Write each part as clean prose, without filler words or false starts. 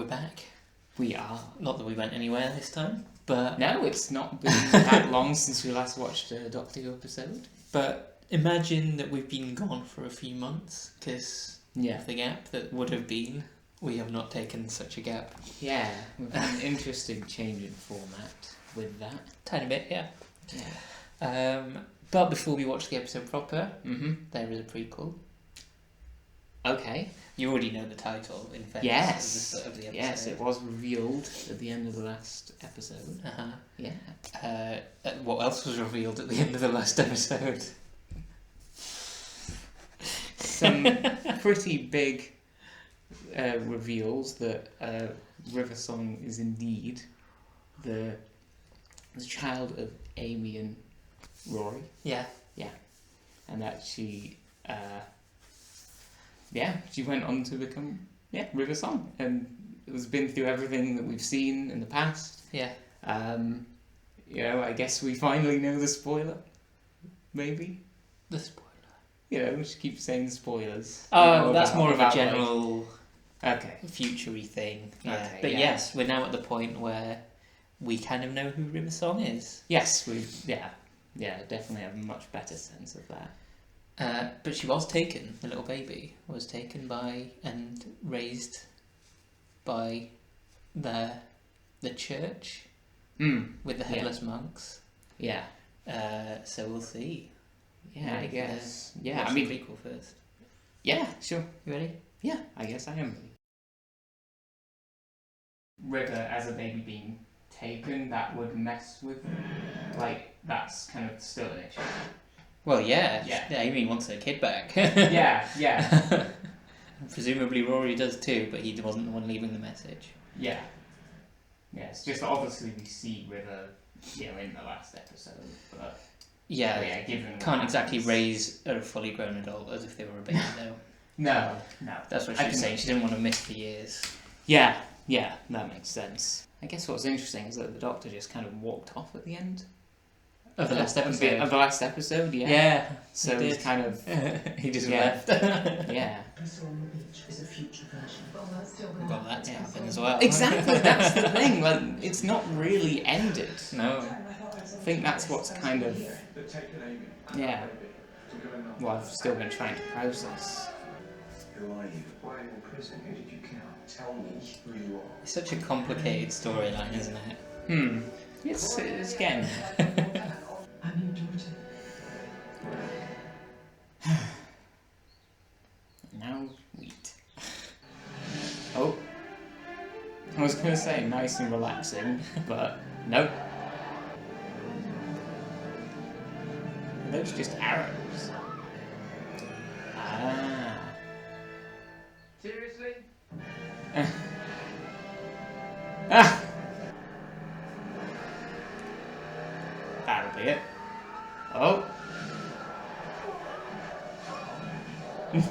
we're back. We are. Not that we went anywhere this time, but No, it's not been that long since we last watched a Doctor Who episode. But imagine that we've been gone for a few months, because Yeah. of the gap that would have been. We have not taken such a gap. Yeah, we've had an interesting change in format with that. Tiny bit, yeah. Yeah. But before we watch the episode proper, Mm-hmm. there is a prequel. Okay. You already know the title, in fairness, Yes. of the episode. Yes, it was revealed at the end of the last episode. Uh-huh. Yeah. What else was revealed at the end of the last episode? Some pretty big reveals that River Song is indeed the child of Amy and Rory, Yeah. and that she went on to become River Song, and has been through everything that we've seen in the past. Yeah. I guess we finally know the spoiler, maybe. The spoiler. We should keep saying spoilers. Oh, that's more of a about, general Okay. future-y thing. Yeah. Okay, But yeah. yes, we're now at the point where we kind of know who River Song is. Yes, definitely have a much better sense of that. But she was taken, the little baby was taken by and raised by the church with the headless monks. Yeah. So we'll see. Yeah, I guess. Watch the prequel first. Yeah, sure. You ready? Yeah, I guess I am. River as a baby being taken, that would mess with, that's kind of still an issue. Well, yeah. Yeah. Amy wants her kid back. Yeah. Presumably Rory does too, but he wasn't the one leaving the message. Yeah. Yeah, it's just obviously we see River, in the last episode, but Yeah, given can't what exactly happens- raise a fully grown adult as if they were a baby though. No. That's what I she was can- saying, she didn't want to miss the years. Yeah, that makes sense. I guess what's interesting is that the Doctor just kind of walked off at the end Of the last Of episode. the last episode, yeah. Yeah, So he it's did. kind of He just Yeah. left. yeah. I saw on the beach is a future version. Well, that's still going Well, that's happened as well. Exactly, that's the thing. Like, it's not really ended. No. I think that's what's kind of what I've still been trying to process. Who are you? Why in prison? Who did you kill? Tell me who you are. It's such a complicated storyline, isn't it? It's again. I'm your daughter. Now wheat. Oh. I was gonna say nice and relaxing, but nope. Are those just arrows? Ah. Seriously? Ah! That'll be it. Oh. You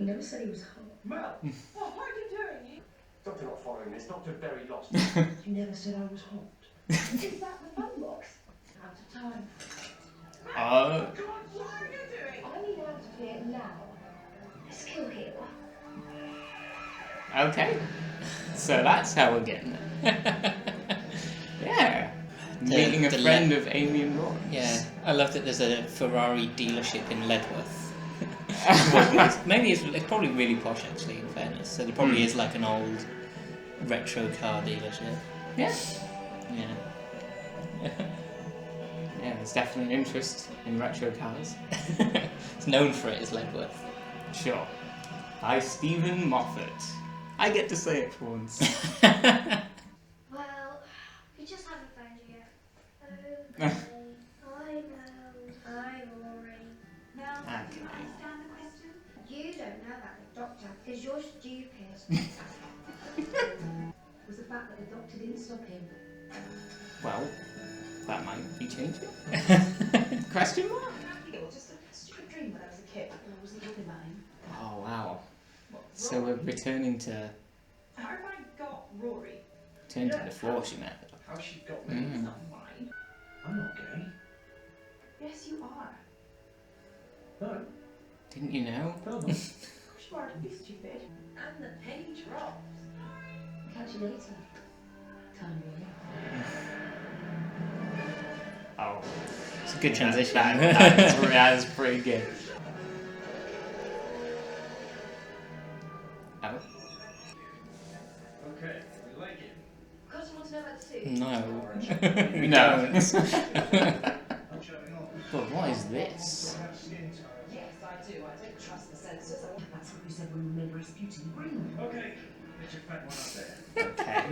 never said he was hot. Mel! What are you doing? Doctor not following this. Doctor very lost. You never said I was hot. Is that the phone box? Out of time. Oh. Come on, what are you doing? I need out of here now. Let's kill him. Okay. So that's how we're getting it. Yeah. Meeting a the friend of Amy and Rory. Yeah, I love that there's a Ferrari dealership in Ledworth. Maybe it's probably really posh actually, in fairness. So there probably is like an old retro car dealership. Yeah. Yeah. Yeah, there's definitely an interest in retro cars. It's known for it, is Ledworth. Sure. By Stephen Moffat. I get to say it for once. Well, we just haven't found you yet. Okay. Hi, Mel. Hi, Rory. Now, Okay. do you understand the question? You don't know about the doctor because you're stupid. Was the fact that the doctor didn't stop him. Well, that might be changing. Question mark? It was just a stupid dream when I was a kid. I wasn't talking about him. Oh, wow. So we're returning to How have I got Rory? the Force, you method. How she got me? Mm. It's not mine. I'm not gay. Yes, you are. No. Didn't you know? No, no. Of course you are. Don't be stupid. And the penny drops. Can you later. Time really. Oh. It's a good transition. That's pretty good. Oh. Okay, we like it. Of course, you want to know about the suit? No. We No. don't. I'm showing off. But what is this? Have skin tone. Yes, I do. I don't trust the sensors. That's what we said when we made Rasputin green. Okay, get your fat one up there. Okay.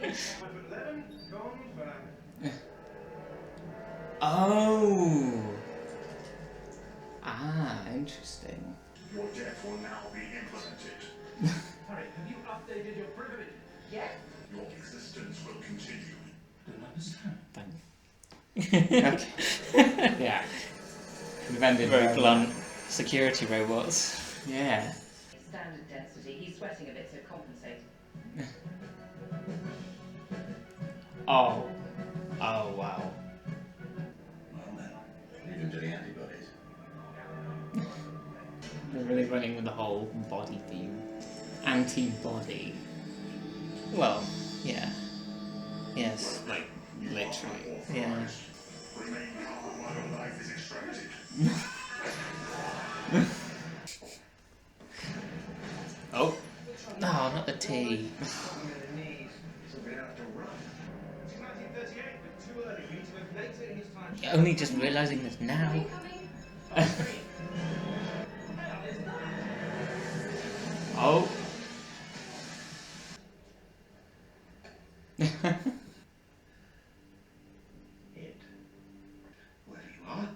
5'11", gone, but Oh. Ah, interesting. Your death will now be implemented. Harry, have you updated your privilege? Yeah. Your existence will continue. Don't understand. Okay. Yeah. Invented Very by- blunt security robots. Yeah. Standard density. He's sweating a bit to compensate. Oh. Oh wow. Well then, leave him to the antibodies. They're really running with the whole body theme. Antibody. Well, yeah. Yes. Like, literally. Yeah. Remain calm while your life is extracted. Oh. No, not the tea. I'm gonna need something out to run. It's 1938, but too early. We need to move later in his time. You're only just realising this now. Oh. It. Wherever you are,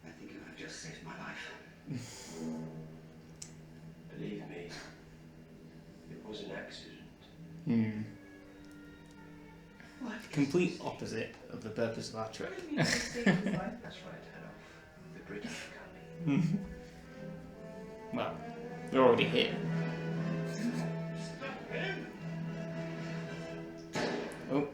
I think you have just saved my life. Believe me, it was an accident. Hmm. What? Complete opposite of the purpose of our trip. That's right, head off. The British are coming. Well, they're already here. Stop him! Oh.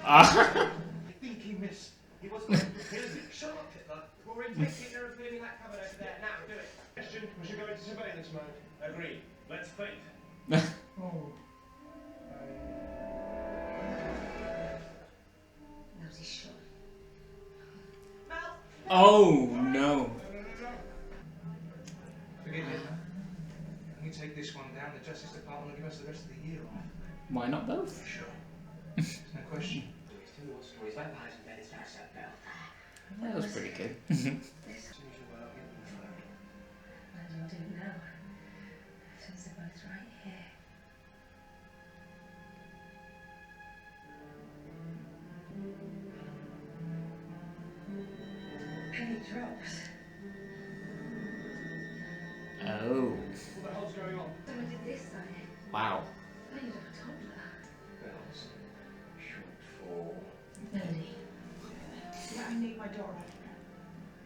Ah. I think he missed. He was going to kill me. Shut up, Hitler. We're in take care of filling that cupboard over there. Now, do it. Question, we should go into surveillance mode. Agreed. Let's think. Nosy shot. Oh no. No. Forgive me. Can you take this one down? The Justice Department will give us the rest of the year off. Why not both? Sure. There's no question. Two more stories like that and then it's now set down. That was pretty good. This. Might as well do it now. Since they're both right here. Penny drops. Oh. What the hell's going on? Someone did this sign. Wow. I need a toddler. Bells. Short for... Melody. Yeah, I need my daughter.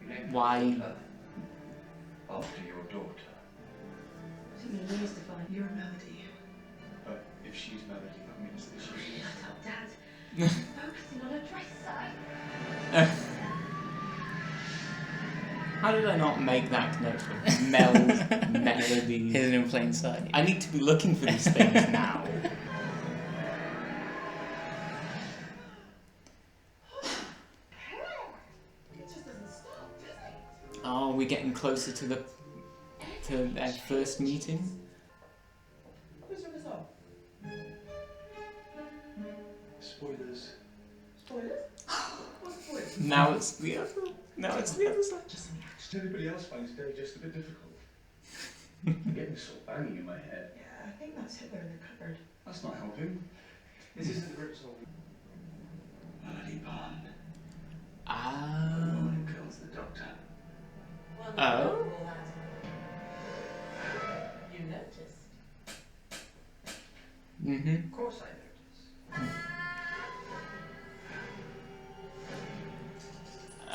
You named Why? your daughter after your daughter. Took me years to find You're Melody. But if she's Melody, that means that she's... Shut up, Dad. Focusing on a dress size. How did I not make that connection? Melody. Hidden in plain sight. I need to be looking for these things now. It just doesn't stop, does it? Are we getting closer to their first meeting? Who's in this all? Spoilers. Spoilers? What's spoilers? Now it's the other. Now it's the other side. Just some action. Does anybody else find today just a bit difficult? I'm getting this sort of banging in my head. Yeah, I think that's Hitler in the cupboard. That's not helping. This isn't the Brits all. Melody Bond, the Ah. woman who kills the doctor. Oh. You noticed. Mhm. Of course I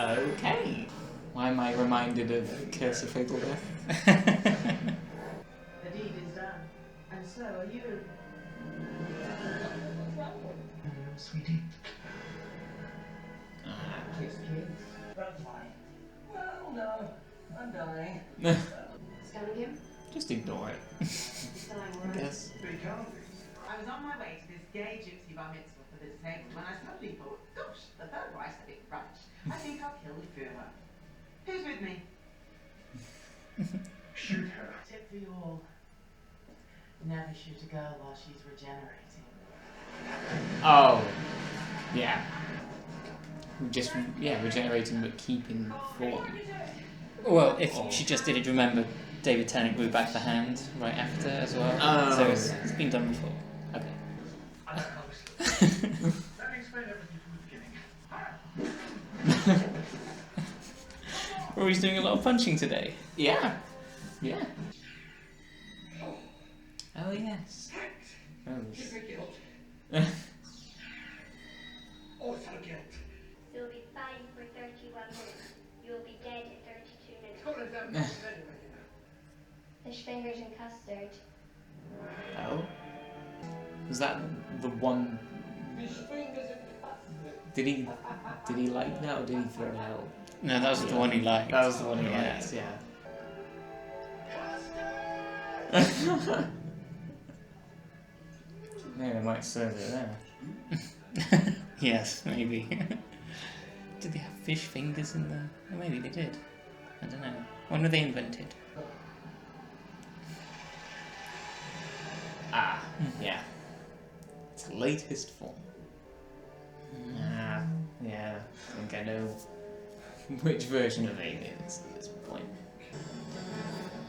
noticed. Okay. Why am I reminded of Curse of Fatal Death? The deed is done. And so are you. What's wrong? Sweetie. Kiss, kids. That's fine. Well, no. I'm dying. Scan Just ignore it, I guess. But he can't be. I was on my way to this gay gypsy bar mitzvah for the disabled when I suddenly thought, gosh, the third wife's a bit rubbish. I think I'll kill the two of her. Who's with me? Shoot her. Tip for you all. Never shoot a girl while she's regenerating. Oh, yeah. Just, yeah, regenerating but keeping form. Well, if she just did it, remember David Tennant grew back the hand right after as well. Oh. So it's been done before. Okay. I like how this looks. Let me explain everything from the beginning. Rory's doing a lot of punching today. Yeah. Yeah. Oh yes. Give Rose. me guilt. Also guilt. You'll be fine for 31 minutes. You'll be dead at 32 minutes. Scotland's never been anyway, you know. Fish fingers and custard. Oh. Was that the one? Fish fingers and custard. Did he like that or did he throw it out? No, that was the one he liked. That was the one he Yeah. liked, yeah. Yeah, they might serve it there. Yes, maybe. Did they have fish fingers in there? Or maybe they did. I don't know. When were they invented? Ah, yeah. Its latest form. Ah, yeah. I think I know which version of aliens at this point.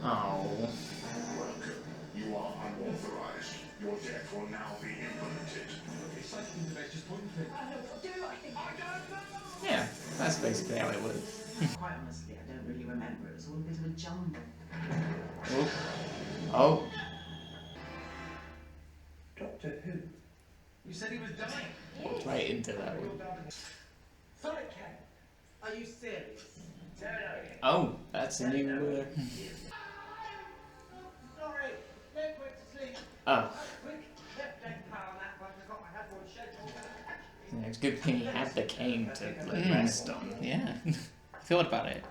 Oh. Welcome. You are unauthorized. Your death will now be implemented. It's like the best just pointing thing. I know what to do, I think I don't know. Yeah, that's basically how it works. Quite honestly, I don't really remember. It was all a bit of a jumble. Oh. Oh. Doctor Who? You said he was dying. Walked right into that one. Sonic Cat. Are you serious? No. Oh, that's a new. Sorry. No quick to sleep. Oh, Quick. Left leg power on that one. I got my headboard scheduled. yeah, it's a good thing he had the cane to like, rest on. Yeah. Thought about it.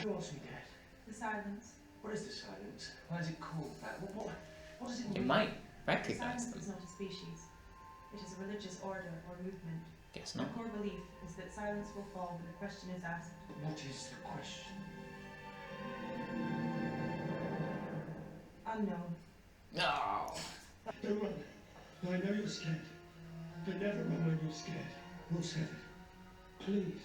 Who else we dead? The silence. What is the silence? Why is it called that? What does it It mean? might recognize Silence them. is not a species. It is a religious order or movement. Guess My not. core belief is that silence will fall when a question is asked. What is the question? Unknown. No. Don't run. I know you're scared. But never run when you're scared. We'll save it. Please.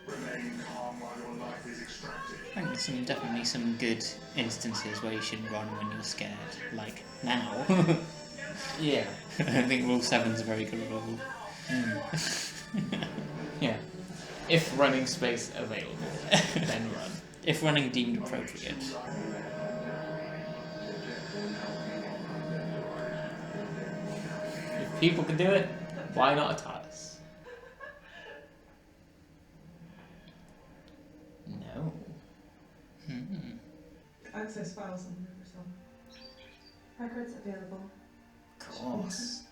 Remain calm while your life is extracted. I think there's definitely some good instances where you should run when you're scared. Like now. Yeah. I think Rule 7's a very good rule. Yeah. If running space available, then run. If running deemed appropriate. If people can do it, why not us? No. Access files on Riversong. Records available. Of course.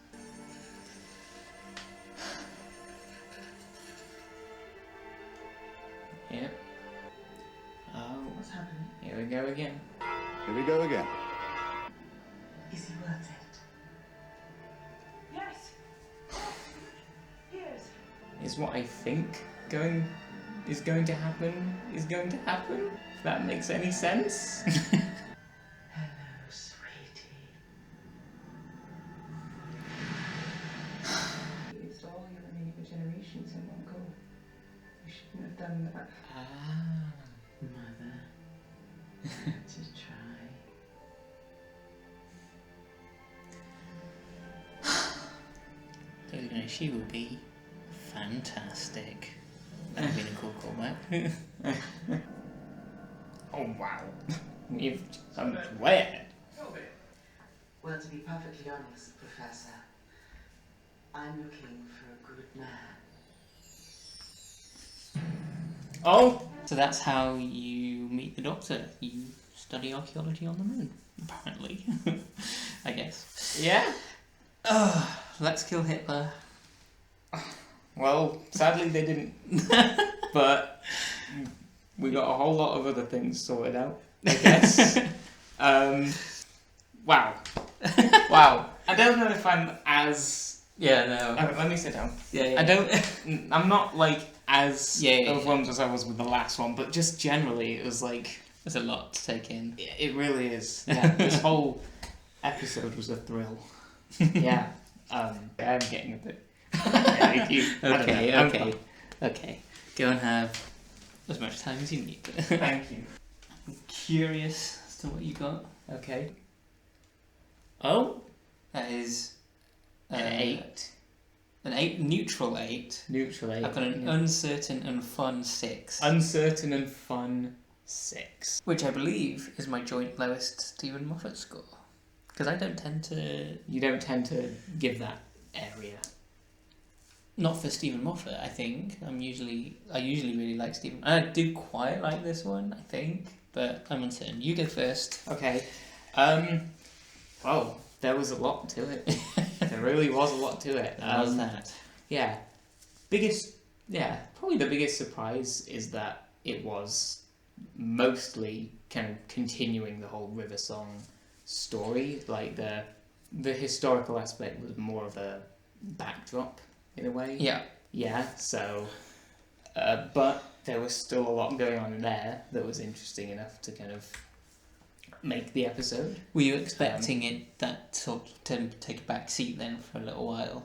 Yep. Oh, What's happening? here we go again. Here we go again. Is he worth it? Yes! Yes! Is what I think is going to happen? If that makes any sense? Hello, sweetie. You used all your remaining regenerations in one go. You shouldn't have done that. Ah. Mother, to try. So you know, she will be fantastic. That would have been a cool callback. Oh wow. You've jumped way ahead. Well, to be perfectly honest, Professor, I'm looking for a good man. Oh! So that's how you meet the Doctor. You study archaeology on the moon, apparently. I guess. Yeah? Let's kill Hitler. Well, sadly they didn't. But we got a whole lot of other things sorted out, I guess. Wow. Wow. I don't know if I'm as... Yeah, no. Let me sit down. Yeah. I don't... I'm not, like, as Yeah. overwhelmed as I was with the last one, but just generally, it was like... There's a lot to take in. It really is. Yeah, this whole episode was a thrill. Yeah. I'm getting a bit... Yeah, Okay. Go and have as much time as you need. Thank you. I'm curious as to what you got. Okay. Oh, that is An 8. An 8, neutral 8. Neutral 8. I've got an uncertain and fun 6. Uncertain and fun 6. Which I believe is my joint lowest Stephen Moffat score. Because I don't tend to... You don't tend to give that area. Not for Stephen Moffat, I think. I usually really like Stephen. I do quite like this one, I think. But I'm uncertain. You go first. Okay. Well, there was a lot to it. There really was a lot to it. How's that? Yeah. Probably the biggest surprise is that it was mostly kind of continuing the whole River Song story. Like, the historical aspect was more of a backdrop, in a way. Yeah. Yeah, so... but there was still a lot going on in there that was interesting enough to kind of make the episode. Were you expecting it to take a back seat then for a little while?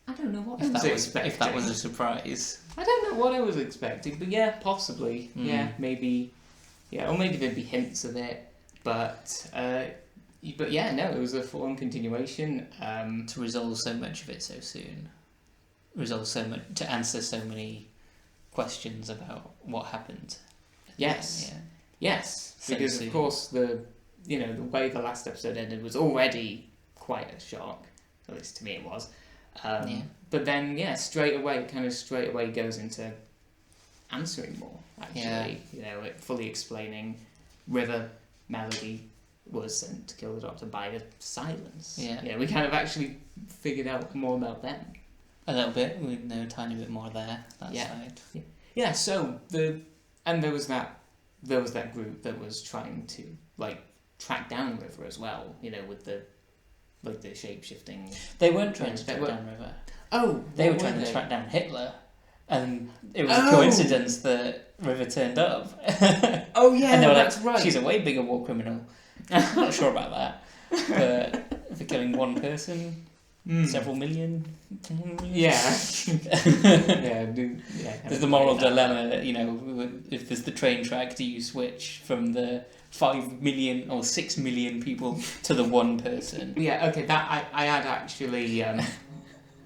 I don't know what If I was expecting. If that was a surprise. I don't know what I was expecting, but yeah, possibly. Yeah, maybe. Yeah, or maybe there'd be hints of it, but yeah, no, it was a full-on continuation. To resolve so much of it so soon. To answer so many questions about what happened. Yes. Yeah. Yes, So because soon. of course the way the last episode ended was already quite a shock. At least to me, it was. Yeah. But then, straight away goes into answering more. Actually, it fully explaining River Melody was sent to kill the Doctor by the Silence. Yeah. We kind of actually figured out more about them. A little bit. We know a tiny bit more there. That side. Yeah. So there was that group that was trying to track down River as well. With the shape shifting. They weren't trying to track down River. Oh, they were trying to track down Hitler, and it was a coincidence that River turned up. Oh yeah, and they were that's like, right. She's a way bigger war criminal. Not sure about that, but for killing one person, several million. Yeah. There's the moral dilemma. If there's the train track, do you switch from the 5 million or 6 million people to the one person? Yeah. Okay. That I had actually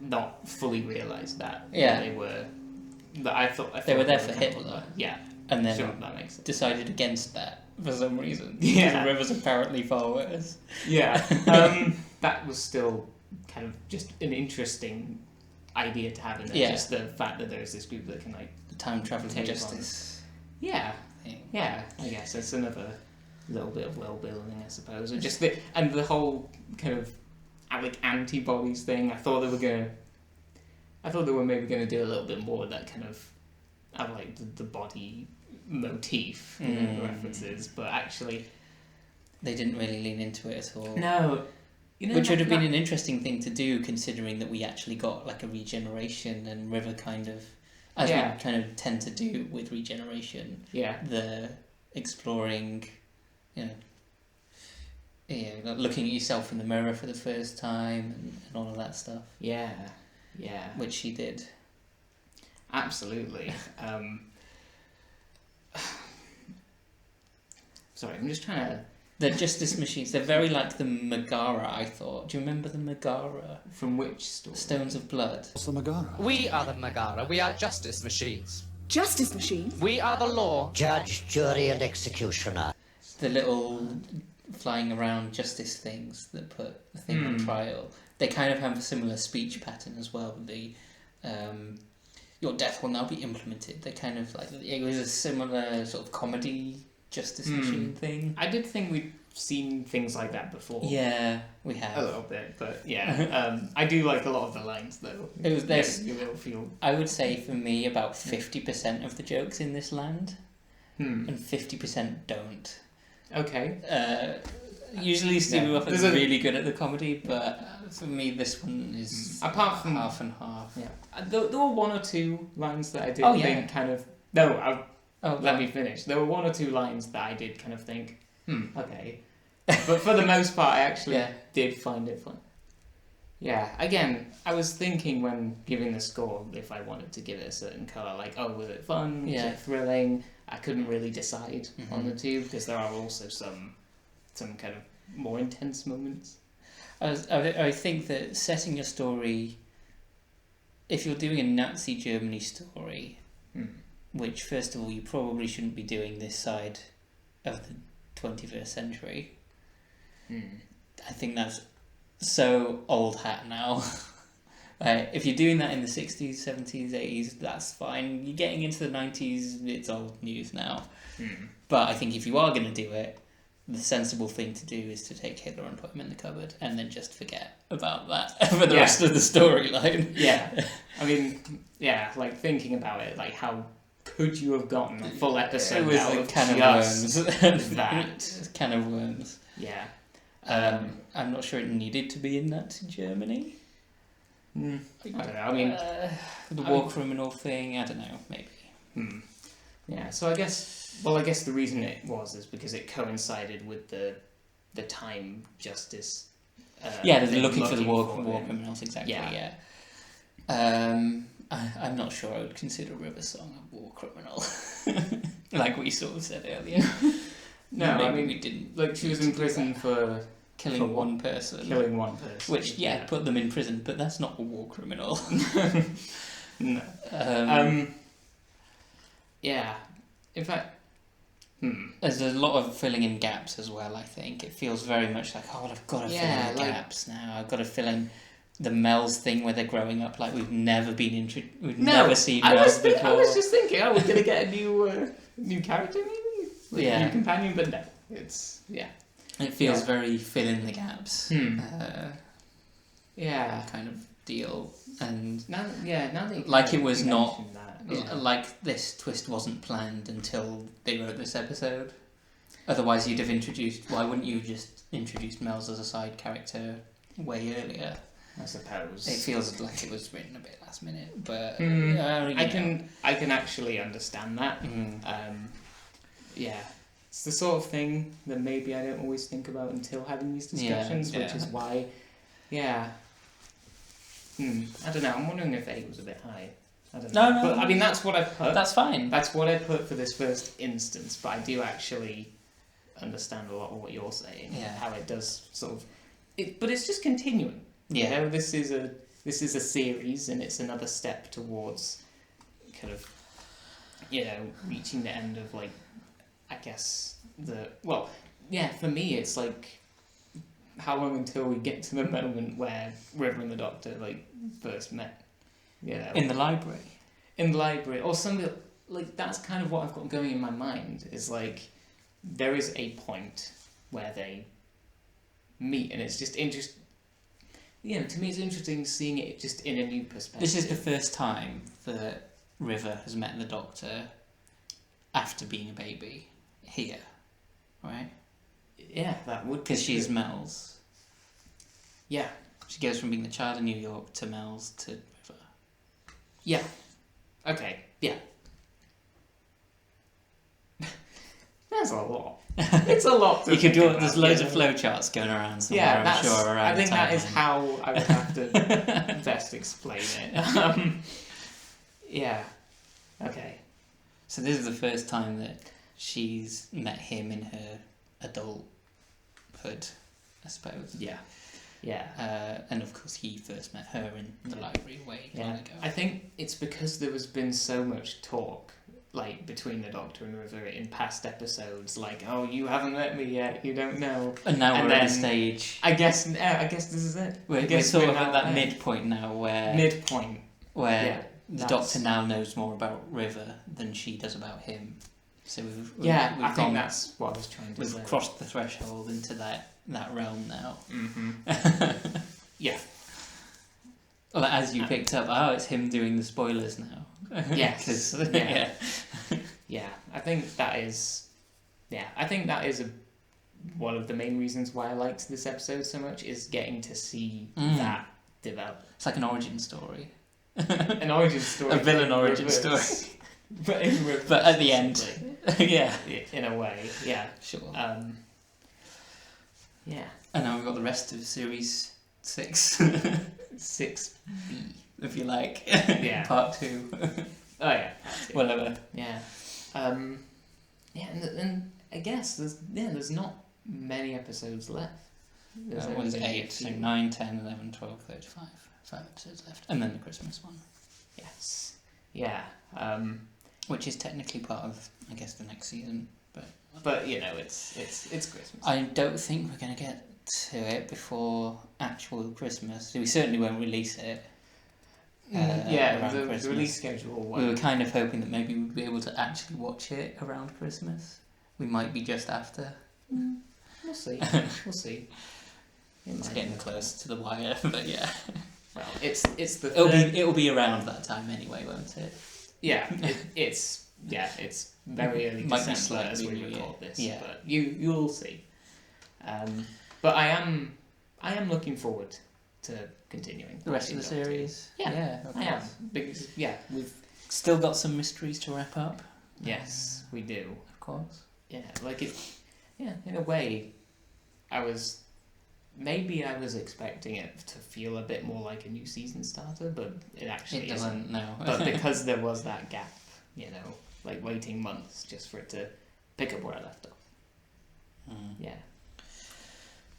not fully realised that. Yeah. They were. But I thought they were there for Hitler. Yeah. And then sure, that makes sense. Decided against that for some reason. Yeah. Because River's apparently far worse. Yeah. That was still kind of just an interesting idea to have in there. Yeah. Just the fact that there's this group that can the time traveling take justice. Yeah. Thing. Yeah. I guess it's another little bit of world building, I suppose. And just the whole kind of antibodies thing. I thought they were maybe going to do a little bit more of that kind of the body motif references, but actually they didn't really lean into it at all. No. Which would have been an interesting thing to do, considering that we actually got a regeneration, and River kind of, as we kind of tend to do with regeneration. Yeah. The exploring, looking at yourself in the mirror for the first time and all of that stuff. Yeah. Yeah. Which she did. Absolutely. Sorry, I'm just trying to... The Justice Machines, they're very like the Megara, I thought. Do you remember the Megara? From which story? Stones of Blood. What's the Megara? We are the Megara. We are justice machines. Justice machines? We are the law. Judge, jury, and executioner. The little flying around justice things that put the thing on trial. They kind of have a similar speech pattern as well. The your death will now be implemented. They kind of it was a similar sort of comedy justice machine thing. I did think we'd seen things like that before. Yeah, we have a little bit, but yeah, I do like a lot of the lines though. It was this. You will feel. I would say for me, about 50% of the jokes in this land, and 50% don't. Okay. Usually Stevie Yeah. Moffat is There's a- really good at the comedy, but for me this one is Apart from- half and half. Yeah. There were one or two lines that I did Oh, yeah. think kind of... No, Oh, let me finish. There were one or two lines that I did kind of think, okay. But for the most part, I actually Yeah. did find it fun. Yeah, again, I was thinking when giving the score if I wanted to give it a certain colour, like, oh, was it fun? Was Yeah. it thrilling? I couldn't really decide on Mhm. the two because there are also some kind of more intense moments. I think that setting your story, if you're doing a Nazi Germany story, which first of all you probably shouldn't be doing this side of the 21st century. I think that's so old hat now. If you're doing that in the 60s, 70s, 80s, that's fine. You're getting into the 90s, it's old news now. But I think if you are going to do it, the sensible thing to do is to take Hitler and put him in the cupboard and then just forget about that for the rest of the storyline. Yeah. I mean, yeah, like thinking about it, like how could you have gotten a full episode It was out a of can of just worms. that? Can of worms. Yeah. I'm not sure it needed to be in Nazi Germany. I don't know. I mean, the war criminal thing. I don't know. Maybe. Yeah. So I guess the reason it was is because it coincided with the time justice. Yeah, they're thing, looking for the war him. criminals. Exactly. Yeah. I'm not sure I would consider River Song a war criminal, like we sort of said earlier. No, I Maybe mean, we didn't. like she was in prison for killing one person. Killing one person. Which, put them in prison, but that's not a war criminal. No. Yeah. In fact, there's a lot of filling in gaps as well, I think. It feels very much like, oh, well, I've got to fill in the gaps now. I've got to fill in the Mel's thing where they're growing up like we've never been never seen Mel's before. I was just thinking, we're going to get a new character maybe? Like a new companion, but no. It's, It feels very fill in the gaps. Yeah. Kind of deal. And now that like it was not that, like this twist wasn't planned until they wrote this episode. Otherwise you'd have introduced, why wouldn't you just introduce Mel's as a side character way earlier? I suppose. It feels like it was written a bit last minute, but I can actually understand that. Yeah. It's the sort of thing that maybe I don't always think about until having these discussions, which is why, I don't know, I'm wondering if 8 was a bit high. I don't know. But I mean, that's what I put. That's fine. That's what I put for this first instance, but I do actually understand a lot of what you're saying. Yeah. How it does sort of... but it's just continuing. Yeah. You know, this is a series, and it's another step towards kind of, reaching the end of, like, I guess, for me, it's like, how long until we get to the moment where River and the Doctor, like, first met? In the library. In the library. Or something, like, that's kind of what I've got going in my mind, is, like, there is a point where they meet, and it's just interesting. To me it's interesting seeing it just in a new perspective. This is the first time that River has met the Doctor after being a baby here, right? Yeah, that would... Because she's Mel's. Yeah. She goes from being the child in New York to Mel's to River. Yeah. Okay, yeah. That's a lot. It's a lot to You could think do about, there's loads of flowcharts going around somewhere, yeah, I'm sure, around I think the that is timeline. how I would have to best explain it. Yeah. Okay. So this is the first time that she's met him in her adulthood, I suppose. Yeah. Yeah. And of course he first met her in the library way long ago. I think it's because there has been so much talk, like, between the Doctor and River in past episodes, like, oh, you haven't met me yet, you don't know. And now we're then, at the stage. I guess this is it. We're sort of at that midpoint now where... Midpoint. Where the Doctor now knows more about River than she does about him. So we've I think that's what I was trying to say. We've crossed the threshold into that realm now. Mm-hmm. Yeah. Well, as you picked up, it's him doing the spoilers now. Yes. Yeah. I think that is... Yeah, I think that is one of the main reasons why I liked this episode so much is getting to see that develop. It's like an origin story. An origin story. A villain origin reverse. story. But in reverse, But at the end. Yeah. In a way, yeah. Sure. Yeah. And now we've got the rest of series 6. 6B. If you like. Yeah. Part 2. Oh yeah. Whatever. Yeah. Yeah, and I guess there's not many episodes left. There's That only one's maybe a 8, so few. 9, 10, 11, 12, 35. 5 episodes left. And then the Christmas one. Yes. Yeah. Which is technically part of, I guess, the next season. But you know, it's Christmas. I don't think we're going to get to it before actual Christmas. We certainly won't release it. Yeah, the Christmas. release schedule. We were kind of hoping that maybe we'd be able to actually watch it around Christmas. We might be just after. We'll see. We'll see. It's getting close to the wire, but yeah. Well, it's the. It'll be around that time anyway, won't it? Yeah, it's very early Might be December as slightly we new, record this. yeah. But you'll see. But I am looking forward to continuing The rest of the watching Doctor Who. series. Yeah, of I am course. because we've Still got some mysteries to wrap up. yes we do. Of course. Yeah, like it. Yeah, in a way, I was expecting it to feel a bit more like a new season starter, but it actually It doesn't, isn't. no. But because there was that gap, like waiting months just for it to pick up where I left off. Yeah.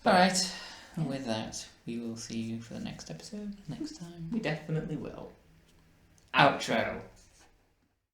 Alright, and with that, we will see you for the next episode next time. We definitely will. Outro.